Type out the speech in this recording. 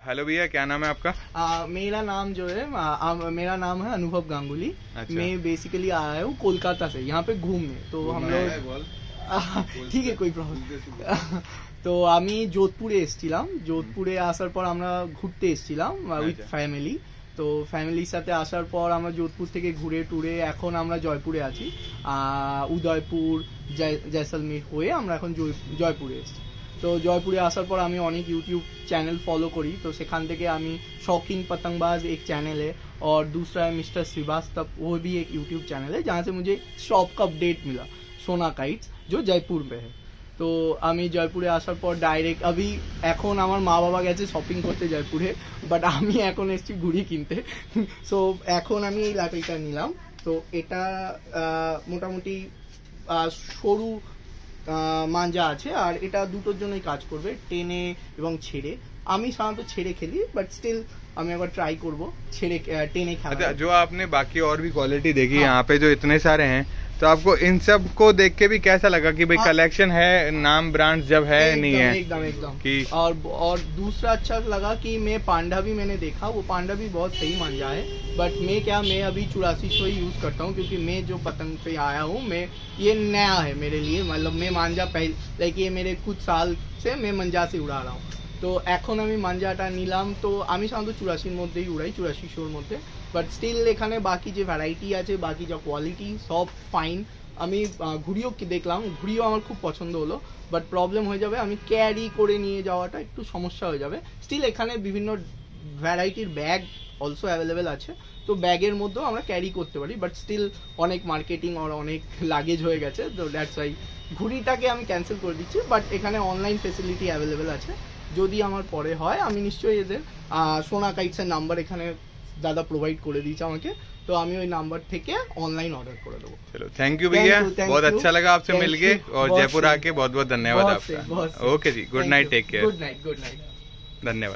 Hello भैया, क्या नाम है आपका? मेरा नाम जो है मेरा नाम है अनुभव गांगुली। अच्छा। मैं बेसिकली आया हूँ कोलकाता से यहाँ पे घूमने, तो हम लोग ঠিক আছে কই প্রবলেম। তো আমি যোধপুরে এসেছিলাম, যোধপুরে আসার পর আমরা ঘুরতে এসেছিলাম উইথ ফ্যামিলি। তো ফ্যামিলির সাথে আসার পর আমরা যোধপুর থেকে ঘুরে টুরে এখন আমরা জয়পুরে আছি। উদয়পুর জয়সলমীর হয়ে আমরা এখন জয়পুরে এসেছি। তো জয়পুরে আসার পর আমি অনেক यूट्यूब चैनल फॉलो करी, तो সেখান থেকে আমি शॉकिंग पतंगबाज एक चैनल है और दूसरा है मिस्टर श्रीवास्तव, वो भी एक यूट्यूब चैनल है जहाँ से मुझे शॉप का अपडेट मिला सोना काइट्स जो जयपुर में है। তো আমি জয়পুরে আসার পর ডাইরেক্ট এখন আমার মা বাবা গেছে শপিং করতে জয়পুরে, বাট আমি এখন এসেছি ঘুড়ি কিনতে। সো এখন আমি এই লাঠিটা নিলাম। তো এটা মোটামুটি সরু মাঞ্জা আছে আর এটা দুটোর জন্যই কাজ করবে, টেনে এবং ছেড়ে। আমি সাধারণত ছেড়ে খেলি, বাট স্টিল আমি একবার ট্রাই করব ছেড়ে टेने खेलना। अच्छा, जो आपने बाकी और भी क्वालिटी देखी यहाँ पे जो इतने सारे हैं, तो आपको इन सब को देख के भी कैसा लगा कि भाई कलेक्शन है, नाम ब्रांड जब है नहीं है? एकदम कि और दूसरा अच्छा लगा कि मैं पांडा भी मैंने देखा, वो पांडा भी बहुत सही मांझा है। बट मैं अभी 8400 ही यूज करता हूँ, क्योंकि मैं जो पतंग पे आया हूँ मैं ये नया है मेरे लिए, मतलब मैं मांझा लाइक ये मेरे कुछ साल से मैं मंजा से उड़ा रहा हूँ। তো এখন আমি মাঞ্জাটা নিলাম। তো আমি সাধারণত 84-র মধ্যেই উড়াই, 8400-র মধ্যে। বাট স্টিল এখানে বাকি যে ভ্যারাইটি আছে, বাকি যা কোয়ালিটি সব ফাইন। আমি ঘুড়িও দেখলাম, ঘুড়িও আমার খুব পছন্দ হলো, বাট প্রবলেম হয়ে যাবে আমি ক্যারি করে নিয়ে যাওয়াটা একটু সমস্যা হয়ে যাবে। স্টিল এখানে বিভিন্ন ভ্যারাইটির ব্যাগ অলসো অ্যাভেলেবেল আছে, তো ব্যাগের মধ্যেও আমরা ক্যারি করতে পারি, বাট স্টিল অনেক মার্কেটিং আর অনেক লাগেজ হয়ে গেছে, তো দ্যাটস ওয়াই ঘুড়িটাকে আমি ক্যান্সেল করে দিচ্ছি। বাট এখানে অনলাইন ফেসিলিটি অ্যাভেলেবেল আছে, যদি আমার পরে হয় আমি নিশ্চয়ই এদের সোনা কাইটসের নাম্বার এখানে দাদা প্রোভাইড করে দিয়েছে আমাকে, তো আমি ওই নাম্বার থেকে অনলাइन ऑर्डर कर देबो। चलो, थैंक यू भैया, बहुत अच्छा लगा आपसे मिलके, और जयपुर आके बहुत बहुत धन्यवाद आपका। ओके जी, good night, take care. Good night. धन्यवाद।